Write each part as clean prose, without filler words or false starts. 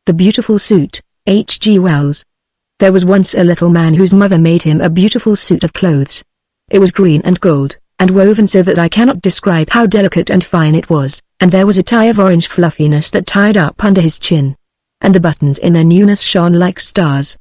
The Beautiful Suit, H.G. Wells. There was once a little man whose mother made him a beautiful suit of clothes. It was green and gold, and woven so that I cannot describe how delicate and fine it was, and there was a tie of orange fluffiness that tied up under his chin. And the buttons in their newness shone like stars.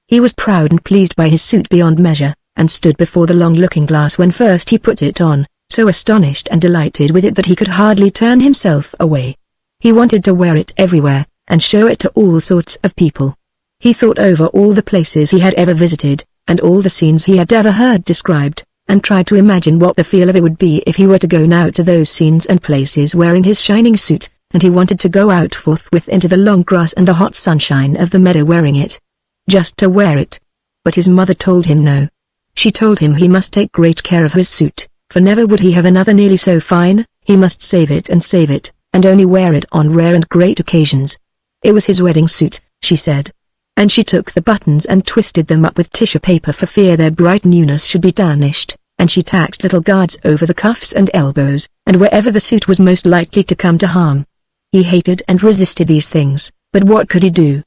He was proud and pleased by his suit beyond measure, and stood before the long looking-glass when first he put it on, so astonished and delighted with it that he could hardly turn himself away. He wanted to wear it everywhere, and show it to all sorts of people. He thought over all the places he had ever visited, and all the scenes he had ever heard described, and tried to imagine what the feel of it would be if he were to go now to those scenes and places wearing his shining suit, and he wanted to go out forthwith into the long grass and the hot sunshine of the meadow wearing it. Just to wear it. But his mother told him no. She told him he must take great care of his suit, for never would he have another nearly so fine. He must save it, and only wear it on rare and great occasions. It was his wedding suit, she said. And she took the buttons and twisted them up with tissue paper for fear their bright newness should be tarnished, and she tacked little guards over the cuffs and elbows, and wherever the suit was most likely to come to harm. He hated and resisted these things, but what could he do?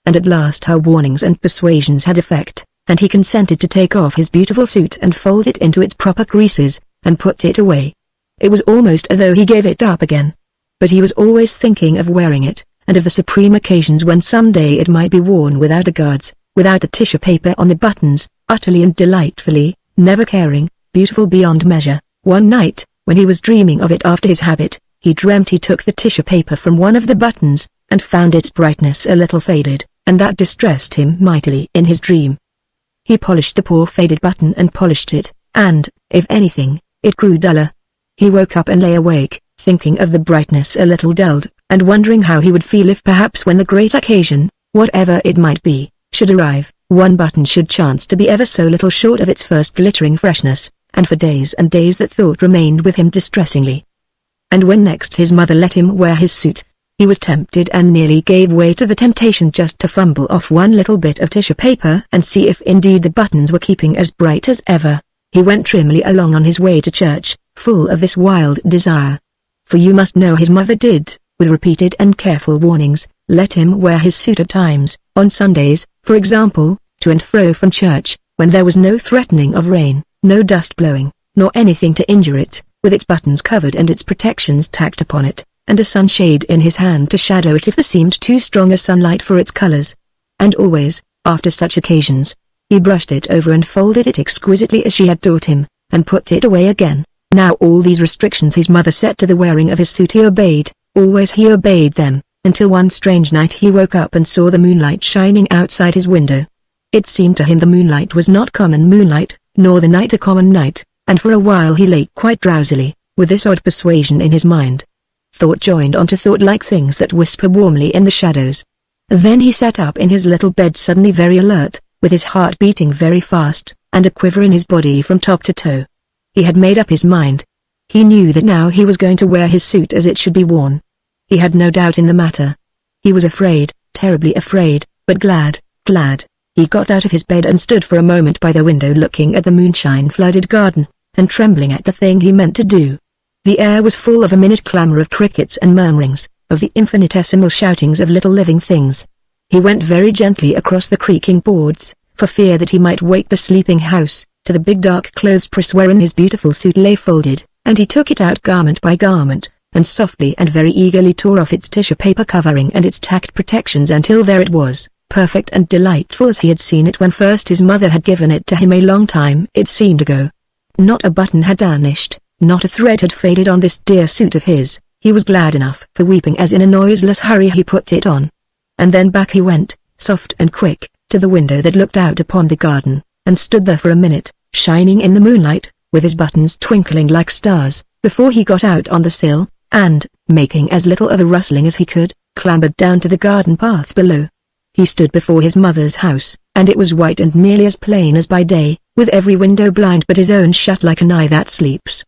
And at last her warnings and persuasions had effect, and he consented to take off his beautiful suit and fold it into its proper creases, and put it away. It was almost as though he gave it up again. But he was always thinking of wearing it, and of the supreme occasions when some day it might be worn without the guards, without the tissue paper on the buttons, utterly and delightfully, never caring, beautiful beyond measure. One night, when he was dreaming of it after his habit, he dreamt he took the tissue paper from one of the buttons, and found its brightness a little faded, and that distressed him mightily in his dream. He polished the poor faded button and polished it, and, if anything, it grew duller. He woke up and lay awake, thinking of the brightness a little dulled, and wondering how he would feel if perhaps when the great occasion, whatever it might be, should arrive, one button should chance to be ever so little short of its first glittering freshness, and for days and days that thought remained with him distressingly. And when next his mother let him wear his suit, he was tempted and nearly gave way to the temptation just to fumble off one little bit of tissue paper and see if indeed the buttons were keeping as bright as ever. He went trimly along on his way to church, full of this wild desire. For you must know his mother did, with repeated and careful warnings, let him wear his suit at times, on Sundays, for example, to and fro from church, when there was no threatening of rain, no dust blowing, nor anything to injure it, with its buttons covered and its protections tacked upon it, and a sunshade in his hand to shadow it if there seemed too strong a sunlight for its colors. And always, after such occasions, he brushed it over and folded it exquisitely as she had taught him, and put it away again. Now all these restrictions his mother set to the wearing of his suit he obeyed, always he obeyed them, until one strange night he woke up and saw the moonlight shining outside his window. It seemed to him the moonlight was not common moonlight, nor the night a common night, and for a while he lay quite drowsily, with this odd persuasion in his mind. Thought joined on to thought like things that whisper warmly in the shadows. Then he sat up in his little bed suddenly very alert, with his heart beating very fast, and a quiver in his body from top to toe. He had made up his mind. He knew that now he was going to wear his suit as it should be worn. He had no doubt in the matter. He was afraid, terribly afraid, but glad. He got out of his bed and stood for a moment by the window looking at the moonshine-flooded garden, and trembling at the thing he meant to do. The air was full of a minute clamor of crickets and murmurings, of the infinitesimal shoutings of little living things. He went very gently across the creaking boards, for fear that he might wake the sleeping house, to the big dark clothes press wherein his beautiful suit lay folded, and he took it out garment by garment, and softly and very eagerly tore off its tissue paper covering and its tacked protections until there it was, perfect and delightful as he had seen it when first his mother had given it to him a long time it seemed ago. Not a button had tarnished, not a thread had faded on this dear suit of his. He was glad enough for weeping as in a noiseless hurry he put it on. And then back he went, soft and quick, to the window that looked out upon the garden, and stood there for a minute, shining in the moonlight, with his buttons twinkling like stars, before he got out on the sill, and, making as little of a rustling as he could, clambered down to the garden path below. He stood before his mother's house, and it was white and nearly as plain as by day, with every window blind but his own shut like an eye that sleeps.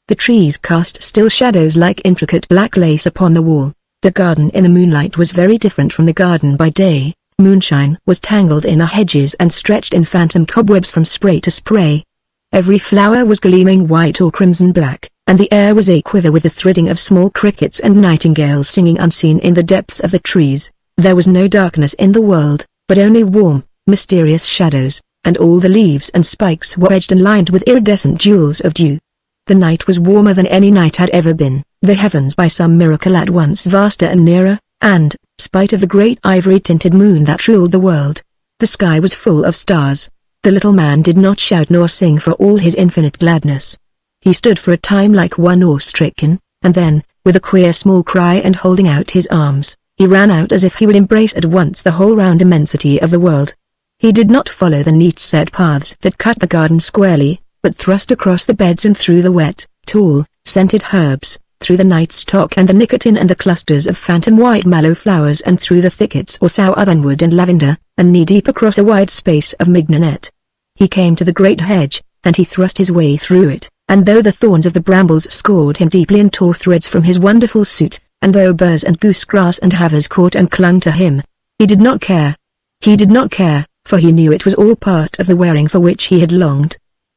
The trees cast still shadows like intricate black lace upon the wall. The garden in the moonlight was very different from the garden by day. Moonshine was tangled in hedges and stretched in phantom cobwebs from spray to spray. Every flower was gleaming white or crimson black, and the air was a-quiver with the thridding of small crickets and nightingales singing unseen in the depths of the trees. There was no darkness in the world, but only warm, mysterious shadows, and all the leaves and spikes were edged and lined with iridescent jewels of dew. The night was warmer than any night had ever been, the heavens by some miracle at once vaster and nearer, and, spite of the great ivory-tinted moon that ruled the world, the sky was full of stars. The little man did not shout nor sing for all his infinite gladness. He stood for a time like one awe-stricken, and then, with a queer small cry and holding out his arms, he ran out as if he would embrace at once the whole round immensity of the world. He did not follow the neat set paths that cut the garden squarely, but thrust across the beds and through the wet, tall, scented herbs, through the night stock and the nicotine and the clusters of phantom white mallow flowers and through the thickets or southernwood and lavender, and knee-deep across a wide space of mignonette. He came to the great hedge, and he thrust his way through it, and though the thorns of the brambles scored him deeply and tore threads from his wonderful suit, and though burrs and goosegrass and havers caught and clung to him, he did not care. He did not care, for he knew it was all part of the wearing for which he had longed.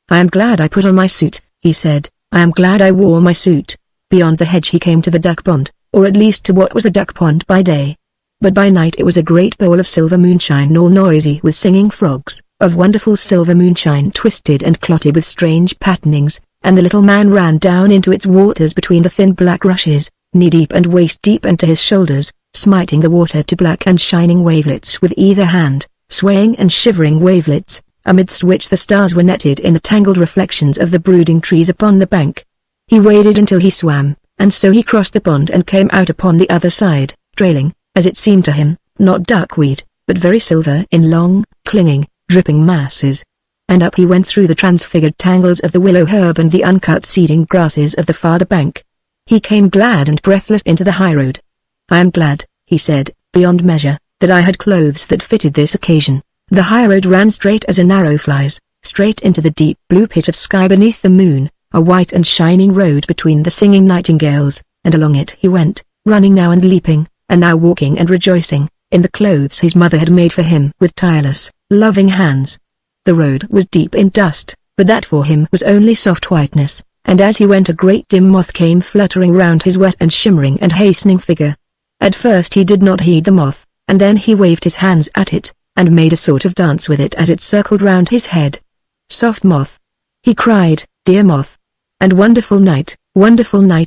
"I am glad I put on my suit," he said, "I am glad I wore my suit." Beyond the hedge he came to the duck pond, or at least to what was the duck pond by day. But by night it was a great bowl of silver moonshine all noisy with singing frogs, of wonderful silver moonshine twisted and clotted with strange patternings, and the little man ran down into its waters between the thin black rushes, knee-deep and waist-deep and to his shoulders, smiting the water to black and shining wavelets with either hand, swaying and shivering wavelets, amidst which the stars were netted in the tangled reflections of the brooding trees upon the bank. He waded until he swam, and so he crossed the pond and came out upon the other side, trailing, as it seemed to him, not duckweed, but very silver in long, clinging, dripping masses. And up he went through the transfigured tangles of the willow herb and the uncut seeding grasses of the farther bank. He came glad and breathless into the highroad. "I am glad," he said, "beyond measure, that I had clothes that fitted this occasion." The highroad ran straight as an arrow flies, straight into the deep blue pit of sky beneath the moon, a white and shining road between the singing nightingales, and along it he went, running now and leaping, and now walking and rejoicing, in the clothes his mother had made for him with tireless, loving hands. The road was deep in dust, but that for him was only soft whiteness, and as he went a great dim moth came fluttering round his wet and shimmering and hastening figure. At first he did not heed the moth, and then he waved his hands at it, and made a sort of dance with it as it circled round his head. "Soft moth," he cried, "dear moth, and wonderful night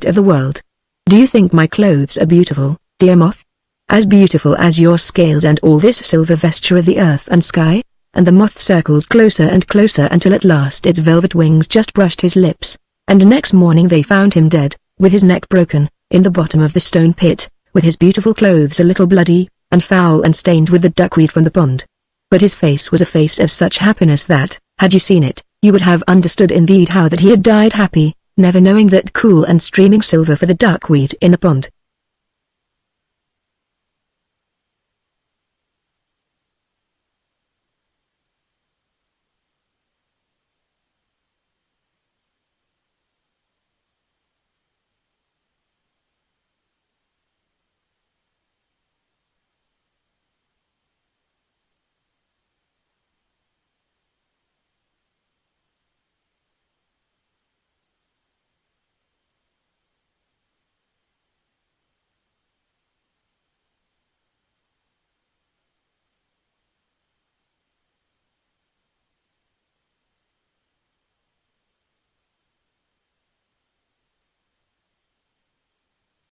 of the world. Do you think my clothes are beautiful, dear moth? As beautiful as your scales and all this silver vesture of the earth and sky?" And the moth circled closer and closer until at last its velvet wings just brushed his lips, and next morning they found him dead, with his neck broken, in the bottom of the stone pit, with his beautiful clothes a little bloody, and foul and stained with the duckweed from the pond. But his face was a face of such happiness that, had you seen it, you would have understood indeed how that he had died happy, never knowing that cool and streaming silver for the duckweed in the pond,